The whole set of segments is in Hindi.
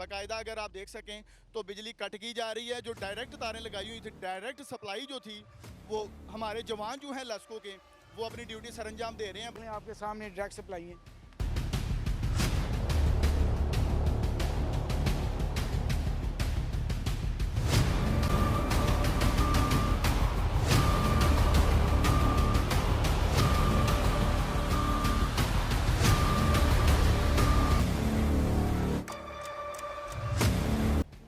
बाकायदा अगर आप देख सकें तो बिजली कट की जा रही है। जो डायरेक्ट तारें लगाई हुई थी, डायरेक्ट सप्लाई जो थी, वो हमारे जवान जो हैं लेस्को के, वो अपनी ड्यूटी सरंजाम दे रहे हैं। आपके सामने डायरेक्ट सप्लाई है।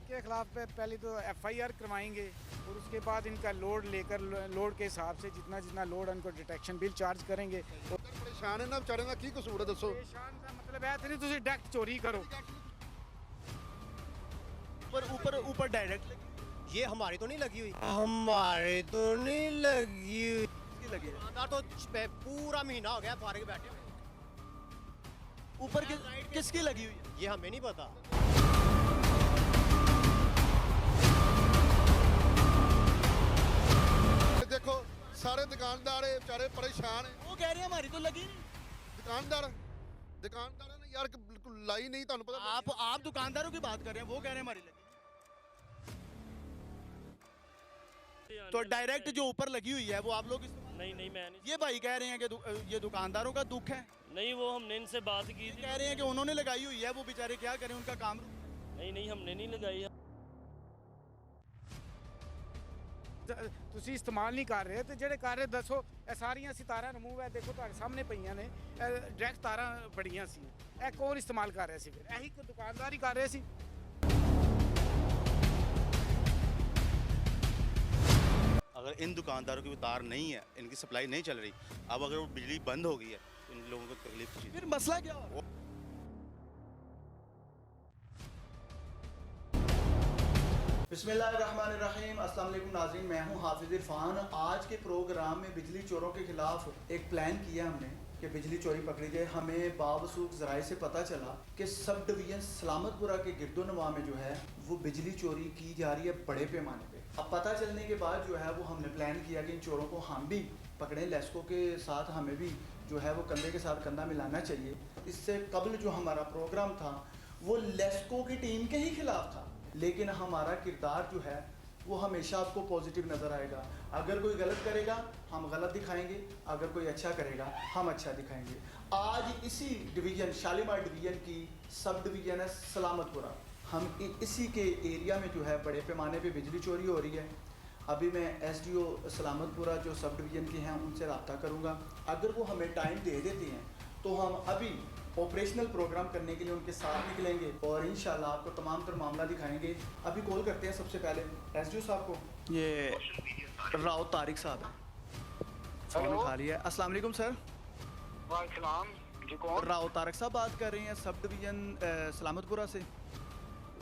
के खिलाफ पहले तो FIR करवाएंगे और उसके बाद इनका लोड लेकर लोड के हिसाब से जितना जितना लोड उनको डिटेक्शन बिल चार्ज करेंगे। तो परेशान है ना बेचारे का की कसूर है दसो। परेशान का मतलब है नहीं तुम डायरेक्ट चोरी करो। ऊपर ऊपर डायरेक्ट ये हमारी तो नहीं लगी हुई, हमारी तो नहीं लगी हुई। लगी है दुकानदार तो पूरा महीना हो गया फारे के बैठे हुए। ऊपर किसकी लगी हुई है ये हमें नहीं पता। देखो सारे दुकानदार बेचारे परेशान है। वो कह रहे हैं हमारी तो लगी नहीं। दुकानदार ने यार बिल्कुल लाई नहीं, ਤੁਹਾਨੂੰ पता। आप दुकानदारों की बात कर रहे हैं, वो कह रहे हैं हमारी लगी। तो डायरेक्ट जो ऊपर लगी हुई है वो आप लोग नहीं मैं नहीं। ये भाई कह रहे हैं कि ये दुकानदारों का दुख है। नहीं वो हमने इनसे बात की थी। कह रहे हैं कि उन्होंने लगाई हुई है, वो बेचारे क्या करें, उनका काम। नहीं हमने नहीं लगाई। ਤੁਸੀਂ ਇਸਤੇਮਾਲ ਨਹੀਂ ਕਰ ਰਹੇ ਤੇ ਜਿਹੜੇ ਕਰ ਰਹੇ ਦੱਸੋ। ਇਹ ਸਾਰੀਆਂ ਸਿਤਾਰਾਂ ਰਿਮੂਵ ਹੈ, ਦੇਖੋ ਤੁਹਾਡੇ ਸਾਹਮਣੇ ਪਈਆਂ ਨੇ। ਡਾਇਰੈਕਟ ਤਾਰਾਂ ਬੜੀਆਂ ਸੀ, ਇਹ ਕੌਣ ਇਸਤੇਮਾਲ ਕਰ ਰਿਹਾ ਸੀ? ਫਿਰ ਇਹੀ ਕੋਈ ਦੁਕਾਨਦਾਰ ਹੀ ਕਰ ਰਹੇ ਸੀ। अगर इन दुकानदारों की तार नहीं है, इनकी सप्लाई नहीं चल रही, अब अगर वो बिजली बंद हो गई है तो इन लोगों को तकलीफ होगी। फिर मसला क्या हो? बिस्मिल्लाहिर्रहमानिर्रहीम, अस्सलाम वालेकुम नाज़रीन, मैं हूं हाफिज़ इरफान। आज के प्रोग्राम में बिजली चोरों के खिलाफ एक प्लान किया हमने कि बिजली चोरी पकड़ी जाए। हमें बावसूख ज़राए से पता चला कि सब डिवीज़न सलामतपुरा के गिरदोनवा में जो है वो बिजली चोरी की जा रही है बड़े पैमाने पे। अब पता चलने के बाद जो है वो हमने प्लान किया कि इन चोरों को हम भी पकड़ें। लेस्को के साथ हमें भी जो है वो कंधे के साथ कंधा मिलाना चाहिए। इससे कबल जो हमारा प्रोग्राम था वो लेस्को की टीम के ही खिलाफ था, लेकिन हमारा किरदार जो है वो हमेशा आपको पॉजिटिव नज़र आएगा। अगर कोई गलत करेगा हम गलत दिखाएंगे, अगर कोई अच्छा करेगा हम अच्छा दिखाएंगे। आज इसी डिवीज़न शालीमार डिवीज़न की सब डिवीज़न है सलामतपुरा, हम इसी के एरिया में जो है बड़े पैमाने पे बिजली चोरी हो रही है। अभी मैं SDO सलामतपुरा जो सब डिवीज़न के हैं उनसे रब्ता करूँगा। अगर वो हमें टाइम दे देते हैं तो हम अभी ऑपरेशनल प्रोग्राम करने के लिए उनके साथ निकलेंगे और इंशाल्लाह आपको तमाम तर मामला दिखाएंगे। अभी कॉल करते हैं सबसे पहले SDO साहब को। ये राव तारिक साहब है, फ़ोन उठा लिया। अस्सलाम वालेकुम सर। वालेकुम जी, कौन? राव तारिक साहब बात कर रहे हैं सब डिवीज़न सलामतपुरा से।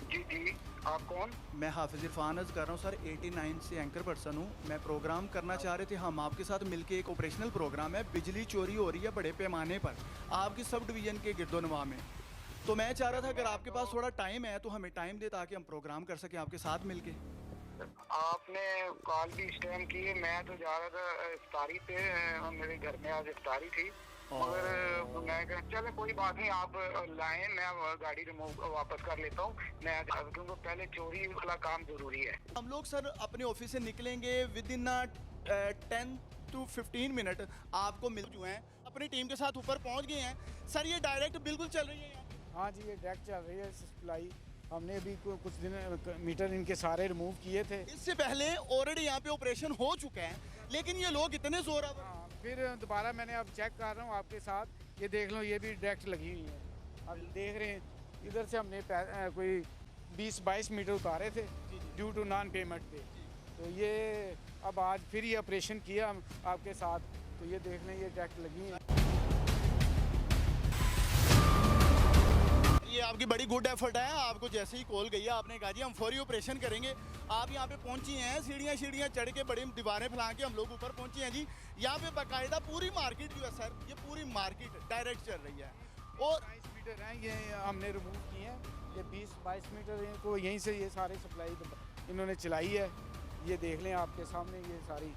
जी आप कौन? मैं हाफिज़ इरफान अर्ज़ कर रहा हूँ सर, 89 से एंकर पर्सन हूँ। मैं प्रोग्राम करना चाह रहे थे, हम आपके साथ मिलके एक ऑपरेशनल प्रोग्राम है। बिजली चोरी हो रही है बड़े पैमाने पर आपकी सब डिवीज़न के गिरदोनवा में। तो मैं चाह रहा था अगर आपके पास थोड़ा टाइम है तो हमें टाइम दे ताकि हम प्रोग्राम कर सकें आपके साथ मिलके। आपने कॉल भी इस टाइम की है, मैं तो जा रहा था इफ्तारी पे, मेरे घर में आज इफ्तारी थी, मगर मैं चले कोई बात नहीं, आप लाएं, मैं गाड़ी रिमूव वापस कर लेता हूँ मैं, क्योंकि पहले चोरी वाला काम जरूरी है। हम लोग सर अपने ऑफिस से निकलेंगे विद इन 10 to 15 मिनट आपको मिल चुके हैं, अपनी टीम के साथ ऊपर पहुँच गए हैं। सर ये डायरेक्ट बिल्कुल चल रही है यहाँ? हाँ जी, ये डायरेक्ट चल रही है सप्लाई। हमने अभी कुछ दिन मीटर इनके सारे रिमूव किए थे। इससे पहले ऑलरेडी यहाँ पे ऑपरेशन हो चुका है, लेकिन ये लोग इतने जोर। फिर दोबारा मैंने अब चेक कर रहा हूँ आपके साथ, ये देख लो, ये भी डायरेक्ट लगी हुई है। अब देख रहे हैं इधर से हमने कोई 20-22 मीटर उतारे थे ड्यू टू नॉन पेमेंट पे। तो ये अब आज फिर ये ऑपरेशन किया हम आपके साथ, तो ये देख लें ये डायरेक्ट लगी है। ये आपकी बड़ी गुड एफर्ट है। आपको जैसे ही कॉल गई है आपने कहा जी हम फौरी ऑपरेशन करेंगे। आप यहाँ पे पहुँची हैं, सीढ़ियाँ चढ़ के बड़ी दीवारें फैला के हम लोग ऊपर पहुँचे हैं जी। यहाँ पे बाकायदा पूरी मार्केट जो है सर, ये पूरी मार्केट डायरेक्ट चल रही है। और 22 मीटर हैं ये हमने रिमूव किए हैं, ये 20-22 मीटर इनको यहीं से ये सारी सप्लाई इन्होंने चलाई है। ये देख लें आपके सामने, ये सारी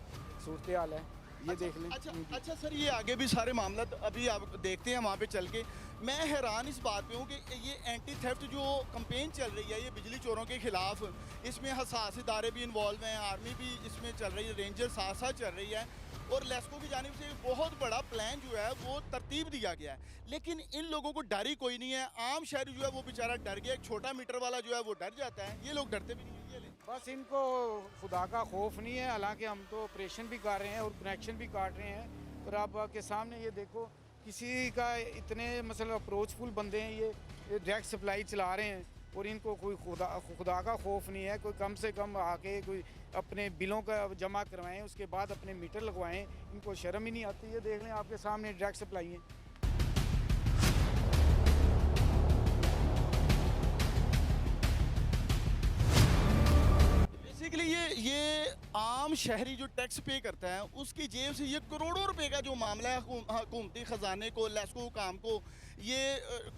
सूरत हाल है। ये देख लें। अच्छा सर, ये आगे भी सारे मामला तो अभी आप देखते हैं वहाँ पे चल के। मैं हैरान इस बात पे हूँ कि ये एंटी थेफ्ट जो कंपेन चल रही है ये बिजली चोरों के खिलाफ, इसमें हसास इदारे भी इन्वॉल्व हैं, आर्मी भी इसमें चल रही है, रेंजर साथ साथ चल रही है, और लेस्को की जानिब से बहुत बड़ा प्लान जो है वो तरतीब दिया गया है। लेकिन इन लोगों को डर ही कोई नहीं है। आम शहरी जो है वो बेचारा डर गया, एक छोटा मीटर वाला जो है वो डर जाता है, ये लोग डरते भी नहीं है। ये ले बस इनको खुदा का खौफ नहीं है। हालांकि हम तो ऑपरेशन भी कर रहे हैं और कनेक्शन भी काट रहे हैं, और आपके सामने ये देखो किसी का इतने मतलब अप्रोचफुल बंदे हैं, ये डायरेक्ट सप्लाई चला रहे हैं, और इनको कोई खुदा का खौफ नहीं है। कोई कम से कम आके कोई अपने बिलों का जमा करवाएं, उसके बाद अपने मीटर लगवाएं, इनको शर्म ही नहीं आती। ये देख लें आपके सामने डायरेक्ट सप्लाई है। बेसिकली ये आम शहरी जो टैक्स पे करता है उसकी जेब से ये करोड़ों रुपए का जो मामला है, हुकूमती ख़जाने को, लेस्को काम को ये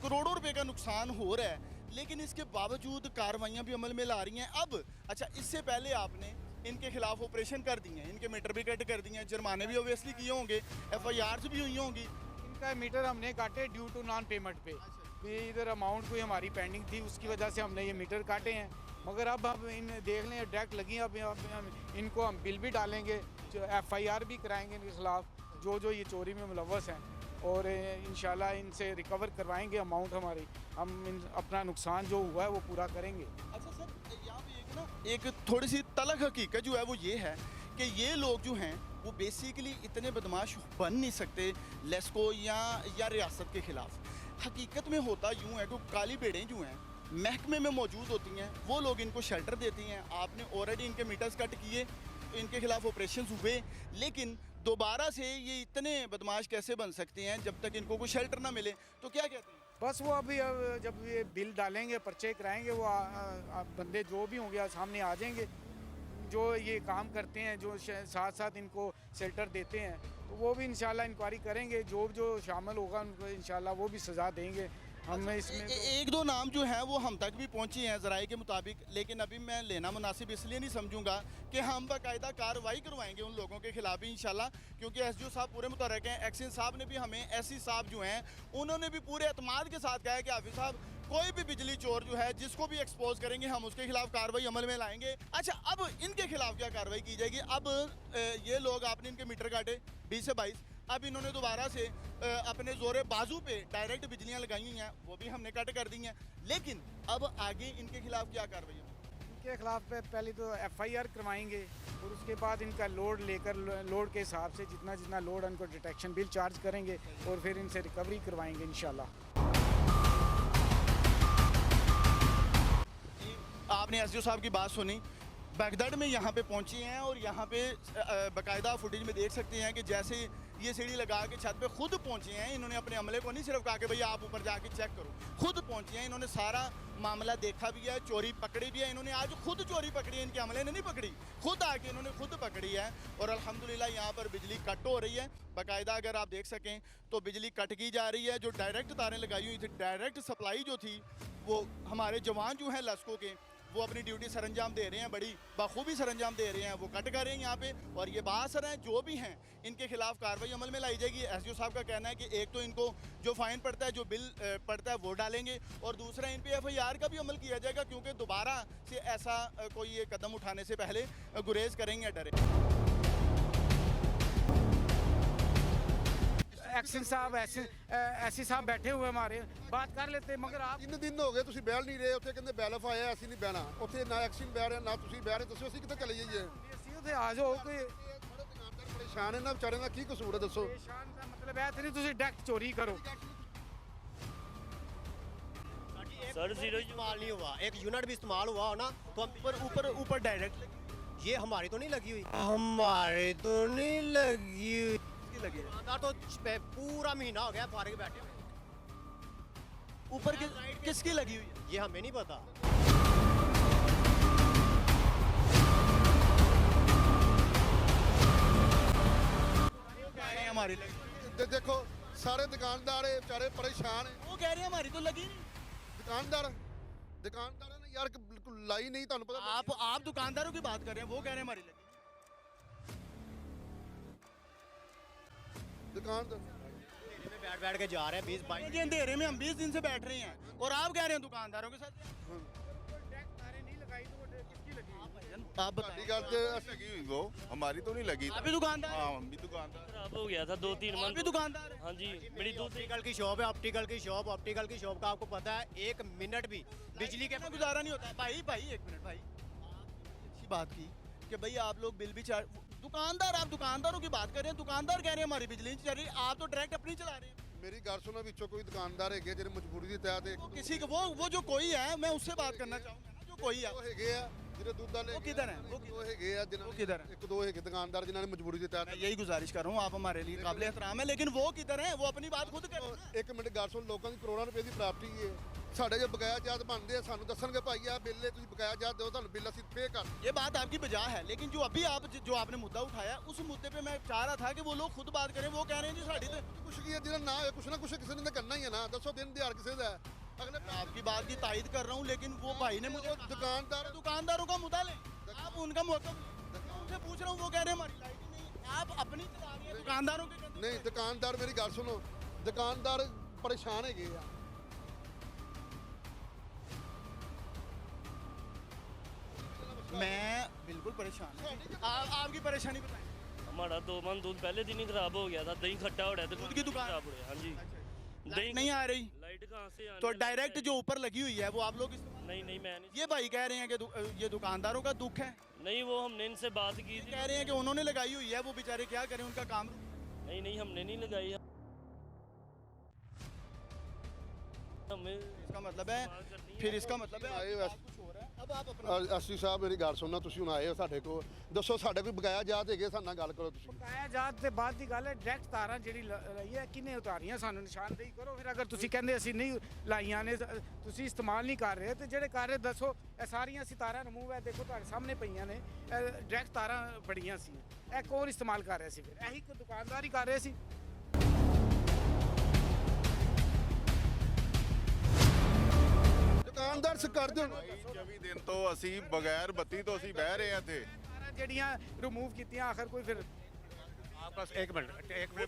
करोड़ों रुपए का नुकसान हो रहा है, लेकिन इसके बावजूद कार्रवाइयाँ भी अमल में ला रही हैं। अब अच्छा, इससे पहले आपने इनके खिलाफ ऑपरेशन कर दिए हैं, इनके मीटर भी कट कर दिए हैं, जुर्माने भी ओबियसली किए होंगे, FIRs भी हुई होंगी। इनका मीटर हमने काटे ड्यू टू नॉन पेमेंट पे, कि इधर अमाउंट कोई हमारी पेंडिंग थी, उसकी वजह से हमने ये मीटर काटे हैं। मगर अब हम इन देख लें डायरेक्ट लगी, अब इनको हम बिल भी डालेंगे, जो FIR भी कराएंगे इनके खिलाफ जो ये चोरी में मुलव्वस हैं, और इंशाल्लाह इनसे रिकवर करवाएंगे अमाउंट हमारी। हम अपना नुकसान जो हुआ है वो पूरा करेंगे। अच्छा सर, यहाँ पे एक थोड़ी सी तलख हकीकत जो है वो ये है कि ये लोग जो हैं वो बेसिकली इतने बदमाश बन नहीं सकते लेस्को या रियासत के खिलाफ। हकीकत में होता यूँ है कि काली भेड़ें जो हैं महकमे में मौजूद होती हैं, वो लोग इनको शेल्टर देती हैं। आपने ऑलरेडी इनके मीटर्स कट किए, इनके खिलाफ ऑपरेशन हुए, लेकिन दोबारा से ये इतने बदमाश कैसे बन सकते हैं जब तक इनको कोई शेल्टर ना मिले? तो क्या कहते हैं? बस वो अभी जब ये बिल डालेंगे, पर्चे कराएंगे, वो बंदे जो भी होंगे सामने आ जाएंगे, जो ये काम करते हैं, जो साथ साथ इनको शेल्टर देते हैं, तो वो भी इंशाल्लाह इंक्वायरी करेंगे, जो शामिल होगा उनको इंशाल्लाह वो भी सज़ा देंगे। हम इसमें एक दो नाम जो हैं वो हम तक भी पहुंचे हैं ज़राए के मुताबिक, लेकिन अभी मैं लेना मुनासिब इसलिए नहीं समझूंगा कि हम बाकायदा कार्रवाई करवाएंगे उन लोगों के खिलाफ भी इंशाल्लाह, क्योंकि SDO साहब पूरे मुतरक हैं। एक्सिन साहब ने भी हमें, SC साहब जो हैं उन्होंने भी पूरे एतमाद के साथ कहा है कि हाफिज़ साहब कोई भी बिजली चोर जो है जिसको भी एक्सपोज करेंगे हम उसके खिलाफ कार्रवाई अमल में लाएंगे। अच्छा, अब इनके खिलाफ क्या कार्रवाई की जाएगी? अब ये लोग, आपने इनके मीटर काटे 20 से 22, अब इन्होंने दोबारा से अपने जोरे बाजू पे डायरेक्ट बिजलियां लगाई हुई हैं, वो भी हमने कट कर दी हैं, लेकिन अब आगे इनके खिलाफ क्या कार्रवाई है? इनके खिलाफ पहले तो FIR करवाएंगे, और उसके बाद इनका लोड लेकर लोड के हिसाब से जितना लोड उनको डिटेक्शन बिल चार्ज करेंगे, और फिर इनसे रिकवरी करवाएंगे इंशाल्लाह। आपने SDO साहब की बात सुनी, बगदाद में यहाँ पे पहुँचे हैं, और यहाँ पे बाकायदा फुटेज में देख सकते हैं कि जैसे ये सीढ़ी लगा के छत पे खुद पहुँचे हैं। इन्होंने अपने अमले को नहीं सिर्फ कहा कि भैया आप ऊपर जाके चेक करो, खुद पहुँचे हैं, इन्होंने सारा मामला देखा भी है, चोरी पकड़ी भी है। इन्होंने आज खुद चोरी पकड़ी है, इनके अमले ने नहीं पकड़ी, खुद आके इन्होंने खुद पकड़ी है। और अल्हम्दुलिल्लाह यहाँ पर बिजली कट हो रही है बाकायदा, अगर आप देख सकें तो बिजली कट की जा रही है। जो डायरेक्ट तारें लगाई हुई थी, डायरेक्ट सप्लाई जो थी, वो हमारे जवान जो हैं लेस्को के, वो अपनी ड्यूटी सरंजाम दे रहे हैं, बड़ी बखूबी सरंजाम दे रहे हैं, वो कट कर रहे हैं यहाँ पे। और ये बासर हैं जो भी हैं, इनके खिलाफ कार्रवाई अमल में लाई जाएगी। SDO साहब का कहना है कि एक तो इनको जो फाइन पड़ता है, जो बिल पड़ता है वो डालेंगे, और दूसरा इन पे FIR का भी अमल किया जाएगा, क्योंकि दोबारा से ऐसा कोई ये कदम उठाने से पहले गुरेज करेंगे डरे। एक्शन साहब ऐसे साहब बैठे हुए हमारे, बात कर लेते, मगर आप 3 दिन ਹੋ ਗਏ ਤੁਸੀਂ ਬਹਿਲ ਨਹੀਂ ਰਹੇ ਉੱਥੇ, ਕਹਿੰਦੇ ਬੈਲਫ ਆਇਆ ਅਸੀਂ ਨਹੀਂ ਬਹਿਣਾ ਉੱਥੇ, ਨਾ ਐਕਸ਼ਨ ਬਹਿ ਰਿਹਾ ਨਾ ਤੁਸੀਂ ਬਹਿ ਰਹੇ, ਦੱਸੋ ਅਸੀਂ ਕਿੱਥੇ ਚਲੇ ਜਾਈਏ? ਅਸੀਂ ਉੱਥੇ ਆ ਜਾਓ। ਕੋਈ ਥੋੜੇ ਦੁਕਾਨਦਾਰ ਪਰੇਸ਼ਾਨ ਇਹਨਾਂ ਵਿਚਾਰਿਆਂ ਦਾ ਕੀ ਕਸੂਰ ਹੈ ਦੱਸੋ? ਪਰੇਸ਼ਾਨ ਦਾ ਮਤਲਬ ਹੈ ਤੇ ਨਹੀਂ ਤੁਸੀਂ ਡਾਇਰੈਕਟ ਚੋਰੀ ਕਰੋ। सर जीरो इस्तेमाल नहीं हुआ, एक यूनिट भी इस्तेमाल हुआ हो ना तो हम ऊपर डायरेक्ट ये हमारी तो नहीं लगी हुई, हमारी तो नहीं लगी हुई, लगे दुकानदार तो पूरा महीना हो गया फारिग बैठे हुए। ऊपर किसकी लगी हुई है ये हमें नहीं पता। हमारी देखो सारे दुकानदार बेचारे परेशान है। वो कह रहे हैं हमारी तो लगी नहीं। दुकानदार ने यार बिल्कुल लाई नहीं, ਤੁਹਾਨੂੰ पता आप दुकानदारों की बात कर रहे हैं, वो कह रहे हैं हमारी लगी। दुकान में बैठ बैठ के जा रहे हैं 20-22 ये अंधेरे में हम 20 दिन से बैठ रहे हैं और आप कह रहे हैं दुकानदारों के साथ आप ਤੁਹਾਡੀ बताइए ਗੱਲ ਤੇ लगी हुई वो हमारी तो नहीं लगी आप भी दुकानदार हाँ हैं? हम भी दुकानदार खराब हो गया था 2-3 आप मंथ भी दुकानदार हैं? हाँ जी मेरी दो ऑप्टिकल की शॉप है ऑप्टिकल की शॉप का आपको पता है 1 मिनट भी बिजली के में गुजारा नहीं होता भाई एक मिनट भाई अच्छी बात की कि भाई आप लोग बिल भी चार्ज दुकानदार आप दुकानदारों की बात कर रहे हैं दुकानदार कह रहे हैं हमारी बिजली नहीं चल रही आप तो डायरेक्ट अपनी चला रहे हैं ਮੇਰੀ ਗੱਲ ਸੁਣੋ ਵਿੱਚੋਂ ਕੋਈ ਦੁਕਾਨਦਾਰ ਹੈਗੇ ਜਿਹੜੇ ਮਜਬੂਰੀ ਦੀ ਤਹਿਤ ਇੱਕ वो किसी को वो जो कोई है मैं उससे बात करना चाहूंगा ना जो कोई है ਉਹ ਹੈਗੇ ਆ ਜਿਹੜੇ ਦੁੱਧ ਵਾਲੇ ਉਹ ਕਿੱਧਰ ਹੈ? ਉਹ ਹੈਗੇ ਆ ਜਿਨ੍ਹਾਂ ਉਹ ਕਿੱਧਰ ਹੈ? ਇੱਕ ਦੋ ਹੈਗੇ ਦੁਕਾਨਦਾਰ ਜਿਨ੍ਹਾਂ ਨੇ ਮਜਬੂਰੀ ਦੇ मैं ਤਹਿਤ यही गुजारिश कर रहा हूँ आप हमारे लिए काबिल एहतराम है लेकिन वो किधर है वो अपनी बात खुद करें ना। ਇੱਕ ਮਿੰਟ ਗੱਲ ਸੁਣ ਲੋਕਾਂ ਦੀ ਕਰੋੜਾਂ ਰੁਪਏ ਦੀ ਪ੍ਰਾਪਰਟੀ ਹੈ ਸਾਡੇ ਜੇ ਬਕਾਇਆ ਜਾਤ ਬਣਦੇ ਆ ਸਾਨੂੰ ਦੱਸਣਗੇ ਭਾਈ ਆ ਬਿੱਲ ਤੁਸੀਂ ਬਕਾਇਆ ਜਾਤ ਦਿਓ ਤੁਹਾਨੂੰ ਬਿੱਲ ਅਸੀਂ ਪੇ ਕਰ ये बात आपकी बजा है लेकिन जो अभी आप जो आपने मुद्दा उठाया उस मुद्दे पे मैं चाह रहा था कि वो लोग खुद बात करें वो कह रहे हैं जी साड़ी तो ਕੁਛ ਕੀ ਹੈ ਜਿਹੜਾ ਨਾ ਹੋਏ ਕੁਛ ਨਾ ਕੁਛ ਕਿਸੇ ਨੇ ਤਾਂ करना ही है ना ਦੱਸੋ ਦਿਨ ਦਿਹਾੜ ਕਿਸੇ ਦਾ ਹੈ। ਅਗਲੇ आपकी बात की तायद कर रहा हूँ लेकिन वो भाई ने मुझे दुकानदार दुकानदारों का मुद्दा लें आप उनका मौका मैं उनसे पूछ रहा हूँ वो कह रहे हैं हमारी लाइट ही नहीं आप अपनी चला रही हैं दुकानदारों के कंधे ਨਹੀਂ ਦੁਕਾਨਦਾਰ ਮੇਰੀ ਗੱਲ ਸੁਣੋ ਦੁਕਾਨਦਾਰ ਪਰੇਸ਼ਾਨ ਹੈਗੇ ਆ मैं बिल्कुल परेशान हूँ आपकी परेशानी बताएं हमारा 2 मंथ दूध पहले दिन ही खराब हो गया था दही खट्टा हो रहा है दूध की दुकान? खराब हो रहा है हाँ जी लाइट नहीं आ रही लाइट कहाँ से आने तो वाली डायरेक्ट है? जो ऊपर लगी हुई है वो आप लोग नहीं नहीं मैं नहीं ये भाई कह रहे हैं कि ये दुकानदारों का दुख है नहीं वो हमने इनसे बात की थी कह रहे हैं कि उन्होंने लगाई हुई है वो बेचारे क्या करें उनका काम नहीं नहीं हमने नहीं लगाई हमें इसका मतलब है फिर इसका मतलब है आए आपकी वैसे- बात कुछ हो रहा है अब आप अपना ਐਸਟੀ ਸਾਹਿਬ ਮੇਰੀ ਗੱਲ ਸੁਣਨਾ ਤੁਸੀਂ ਹੁਣ ਆਏ ਹੋ ਸਾਡੇ ਕੋਲ ਦੱਸੋ ਸਾਡੇ ਕੋਈ ਬਕਾਇਆ ਜਾਤ ਹੈਗੇ ਸਾਡੇ ਨਾਲ ਗੱਲ ਕਰੋ ਤੁਸੀਂ ਬਕਾਇਆ ਜਾਤ ਤੇ ਬਾਅਦ ਦੀ ਗੱਲ ਹੈ ਡਾਇਰੈਕਟ ਤਾਰਾਂ ਜਿਹੜੀ ਲਈ ਹੈ ਕਿੰਨੇ ਉਤਾਰੀਆਂ ਸਾਨੂੰ ਨਿਸ਼ਾਨਦੇਹੀ ਕਰੋ ਫਿਰ ਅਗਰ ਤੁਸੀਂ ਕਹਿੰਦੇ ਅਸੀਂ ਨਹੀਂ ਲਾਈਆਂ ਨੇ ਤੁਸੀਂ ਇਸਤੇਮਾਲ ਨਹੀਂ ਕਰ ਰਹੇ ਤੇ ਜਿਹੜੇ ਕਰ ਰਹੇ ਦੱਸੋ ਇਹ ਸਾਰੀਆਂ ਅਸੀਂ ਤਾਰਾਂ ਰਿਮੂਵ ਹੈ ਦੇਖੋ ਤੁਹਾਡੇ ਸਾਹਮਣੇ ਪਈਆਂ ਨੇ ਇਹ ਡਾਇਰੈਕਟ ਤਾਰਾਂ ਬੜੀਆਂ ਸੀ ਇਹ ਕੌਣ ਇਸਤੇਮਾਲ ਕਰ ਰਿਹਾ ਸੀ ਫਿਰ ਇਹੀ ਕੋਈ ਦੁਕਾਨਦਾਰ ਹੀ ਕਰ ਰਹੇ ਸੀ ਦੁਕਾਨਦਾਰ ਸੇ ਕਰਦੇ ਹੋ 24 ਦਿਨ ਤੋਂ ਅਸੀਂ ਬਗੈਰ ਬੱਤੀ ਤੋਂ ਅਸੀਂ ਬਹਿ ਰਹੇ ਹਾਂ ਇੱਥੇ ਤਾਰਾਂ ਜਿਹੜੀਆਂ ਰਿਮੂਵ ਕੀਤੀਆਂ ਆਖਰ ਕੋਈ ਫਿਰ आपका एक मिनट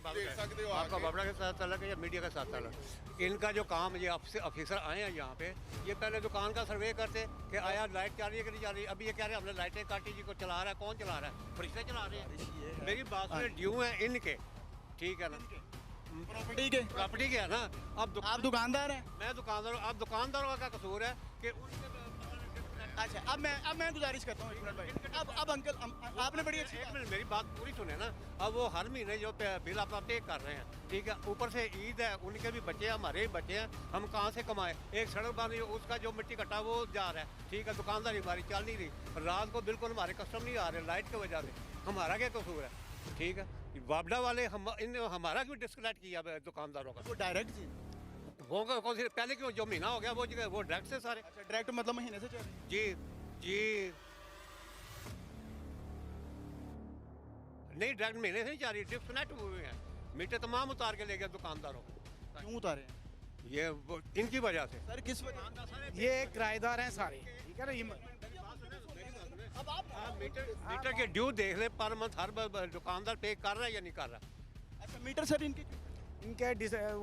बात देख करें। सकते हो आपका आके। बाबरा के साथ अलग है या मीडिया के साथ अलग इनका जो काम ये ऑफिसर आए हैं यहाँ पे ये पहले दुकान का सर्वे करते कि आया लाइट चल रही है कि नहीं चल रही अभी ये कह रहे हैं हमने लाइटें काटी जी को चला रहा है कौन चला रहा है फरिश्ते चला रहे हैं मेरी बात में ड्यू है इनके ठीक है ना प्रॉपर्टी के प्रॉपर्टी के है ना अब आप दुकानदार हैं मैं दुकानदार अब दुकानदारों का कसूर है कि उनके अच्छा अब मैं गुजारिश करता हूँ एक मिनट भाई अब अंकल आपने बड़ी अच्छी एक बात- मिनट मेरी बात पूरी सुने ना अब वो हर महीने जो बिल अपना पे कर रहे हैं ठीक है ऊपर से ईद है उनके भी बच्चे हैं हमारे भी बच्चे हैं हम कहाँ से कमाएं एक सड़क बन रही है उसका जो मिट्टी कटा वो जा रहा है ठीक है दुकानदारी हमारी चल नहीं रही रात को बिल्कुल हमारे कस्टमर नहीं आ रहे लाइट की वजह से हमारा क्या कसूर है ठीक है वापडा वाले हमारा क्यों डिस्कनेक्ट किया दुकानदारों का वो डायरेक्ट जी वो कौन सी पहले क्यों जो महीना हो गया वो डायरेक्ट से सारे अच्छा डायरेक्ट मतलब महीने से चल रही है जी जी नहीं डायरेक्ट महीने से नहीं जा रही डिस्कनेक्ट हुए हैं मीटर तमाम उतार के ले गया दुकानदारों को क्यों उतारे हैं ये इनकी वजह से सर किस वजह ये किराएदार हैं सारे ठीक है ना ये अब आप मीटर के ड्यू देख ले पर मंथ हर दुकानदार पे कर रहा है या नहीं कर रहा अच्छा मीटर सर इनके इनके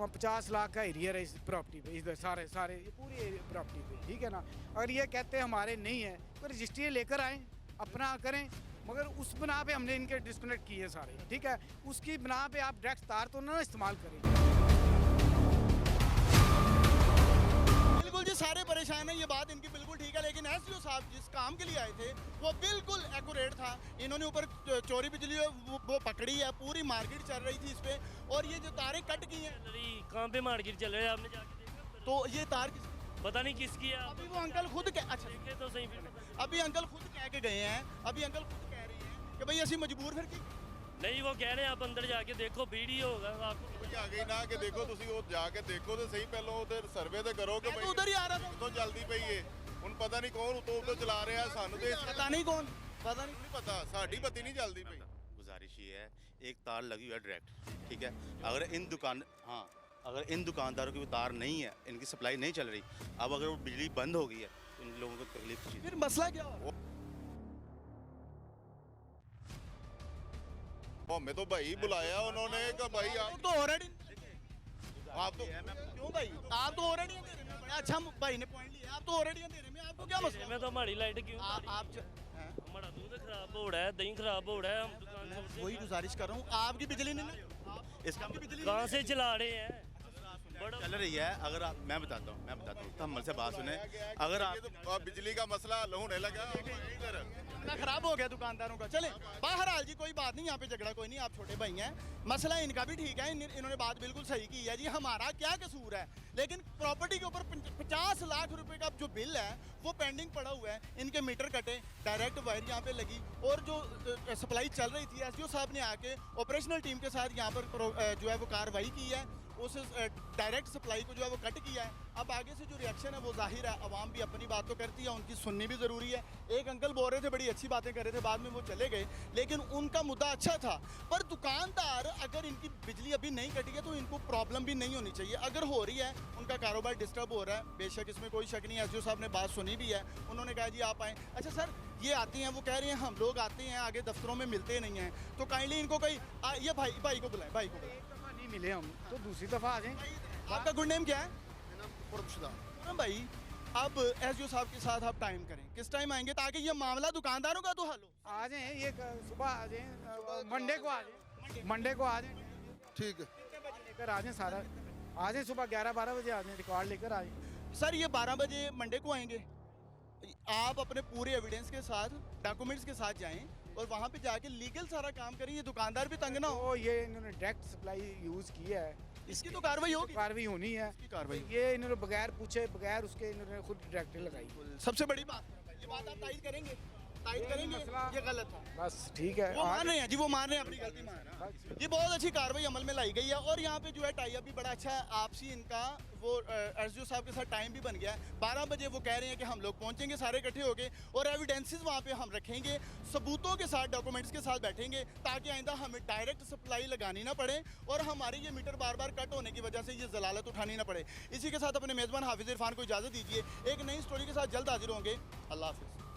50 लाख का एरियर है इस प्रॉपर्टी पे इधर सारे सारे ये पूरी प्रॉपर्टी पे ठीक है ना अगर ये कहते हैं हमारे नहीं है तो रजिस्ट्री लेकर आएँ अपना करें मगर उस बना पे हमने इनके डिस्कनेक्ट किए हैं सारे ठीक है उसकी बना पे आप डायरेक्ट तार तो ना इस्तेमाल करें बिल्कुल जी सारे परेशान हैं ये बात इनकी बिल्कुल ठीक है लेकिन एसडीओ साहब जिस काम के लिए आए थे वो बिल्कुल एक्यूरेट था इन्होंने ऊपर चोरी बिजली वो पकड़ी है पूरी मार्केट चल रही थी इस पे और ये जो तारें कट की हैं चल रही कहाँ पे मार्केट चल रहा है आपने जाके देखा तो ये तार किस पता नहीं किसकी है आप अभी वो अंकल खुद अच्छा देखे तो सही फिर अभी अंकल खुद कह के गए हैं अभी अंकल खुद कह रही हैं कि भाई ਅਸੀਂ ਮਜਬੂਰ ਫਿਰ ਕੀ नहीं वो कह रहे हैं आप अंदर जाके देखो वीडियो होगा आपको ਕੋਈ ਆ ਗਈ ਨਾ ਕਿ ਦੇਖੋ ਤੁਸੀਂ ਉਹ ਜਾ ਕੇ ਦੇਖੋ ਤੇ ਸਹੀ ਪਹਿਲਾਂ ਉਹਦੇ ਸਰਵੇ ਤੇ ਕਰੋ ਕਿ मैं तो उधर ही आ रहा था ਕਿੱਥੋਂ ਚੱਲਦੀ ਪਈ ਏ ਹੁਣ ਪਤਾ ਨਹੀਂ ਕੌਣ ਉਤੋਂ ਉਤੋਂ ਚਲਾ ਰਿਹਾ ਸਾਨੂੰ ਤੇ पता नहीं कौन पता नहीं ਨਹੀਂ ਪਤਾ ਸਾਡੀ ਬੱਤੀ ਨਹੀਂ ਚੱਲਦੀ ਪਈ गुजारिश ये है एक तार लगी हुई है डायरेक्ट ठीक है अगर इन दुकानदारों की वो तार नहीं है इनकी सप्लाई नहीं चल रही अब अगर वो बिजली बंद हो गई है तो इन लोगों को तकलीफ की चीज़ फिर मसला क्या हो हमें तो भाई बुलाया उन्होंने कि भाई आप तो ऑलरेडी आप तो क्यों भाई, आप तो ऑलरेडी अंधेरे में, बड़ा अच्छा भाई ने पॉइंट लिया, आप तो ऑलरेडी अंधेरे में, आपको क्या मसला? मैं तो हमारी लाइट क्यों आप हैं? हमारा दूध खराब हो रहा है, दही खराब हो रहा है, हम दुकान छोड़ वही गुजारिश कर रहा हूँ, आपकी बिजली नहीं, इसका कहाँ से चला रहे हैं? बड़ा चल रही है। अगर आप मैं बताता हूँ तो हम से बात सुने। अगर आप तो बिजली का मसला हल होने लगा इधर इतना खराब हो गया दुकानदारों का। चले बहरहाल जी, कोई बात नहीं, यहाँ पे झगड़ा कोई नहीं, आप छोटे भाई हैं, मसला इनका भी ठीक है, इन्होंने बात बिल्कुल सही की है जी, हमारा क्या कसूर है, लेकिन प्रॉपर्टी के ऊपर 50 लाख रुपए का जो बिल है वो पेंडिंग पड़ा हुआ है, इनके मीटर कटे, डायरेक्ट वायर यहाँ पे लगी, और जो सप्लाई चल रही थी एसडीओ साहब ने आके ऑपरेशनल टीम के साथ यहाँ पर जो है वो कार्रवाई की है, उस डायरेक्ट सप्लाई को जो है वो कट किया है। अब आगे से जो रिएक्शन है वो जाहिर है, आवाम भी अपनी बात तो करती है, उनकी सुननी भी ज़रूरी है। एक अंकल बोल रहे थे, बड़ी अच्छी बातें कर रहे थे, बाद में वो चले गए, लेकिन उनका मुद्दा अच्छा था। पर दुकानदार अगर इनकी बिजली अभी नहीं कटी है तो इनको प्रॉब्लम भी नहीं होनी चाहिए, अगर हो रही है उनका कारोबार डिस्टर्ब हो रहा है, बेशक इसमें कोई शक नहीं है। एसडीओ साहब ने बात सुनी भी है, उन्होंने कहा जी आप आएँ। अच्छा सर, ये आती हैं, वो कह रहे हैं हम लोग आते हैं, आगे दफ्तरों में मिलते नहीं हैं, तो काइंडली इनको कहीं ये भाई को बुलाएं, भाई को बुलाएं। नहीं मिले हम तो दूसरी दफ़ा आ जाएं। आपका गुड नेम क्या है? पुरशदा पूनम भाई, अब एसडीओ साहब के साथ आप टाइम करें, किस टाइम आएंगे ताकि ये मामला दुकानदारों का तो हल हो? आ जाएं, ये सुबह आ जाएं, मंडे को आ जाएं, मंडे को आ जाएं, ठीक है लेकर आ जाएं सारा, आ जाएं सुबह 11-12 बजे आ जाएं, रिकॉर्ड लेकर आ जाएं। सर ये 12 बजे मंडे को आएंगे, आप अपने पूरे एविडेंस के साथ, डॉक्यूमेंट्स के साथ जाएं और वहाँ पे जाके लीगल सारा काम करें, ये दुकानदार भी तंग ना हो। तो ये इन्होंने डायरेक्ट सप्लाई यूज़ की है, इसकी तो कार्रवाई होगी, कार्रवाई होनी है, इसकी कार्रवाई। ये इन्होंने बगैर पूछे, बगैर उसके इन्होंने खुद डायरेक्ट लगाई। सबसे बड़ी बात, ये बात आप तायद करेंगे, तायद करेंगे, ये गलत था। बस ठीक है, वो मान रहे हैं जी, वो मान रहे हैं अपनी गलती मान रहे हैं। ये बहुत अच्छी कार्रवाई अमल में लाई गई है, और यहाँ पे जो है टाई अप भी बड़ा अच्छा है आपसी इनका, वो एसडीओ साहब के साथ टाइम भी बन गया है। 12 बजे वो कह रहे हैं कि हम लोग पहुँचेंगे सारे इकट्ठे होके, और एविडेंसेस वहाँ पे हम रखेंगे, सबूतों के साथ, डॉक्यूमेंट्स के साथ बैठेंगे, ताकि आइंदा हमें डायरेक्ट सप्लाई लगानी ना पड़े और हमारे ये मीटर बार बार कट होने की वजह से ये जलालत उठानी ना पड़े। इसी के साथ अपने मेज़बान हाफिज़ इरफान को इजाज़त दीजिए, एक नई स्टोरी के साथ जल्द हाजिर होंगे। अल्लाह हाफिज़।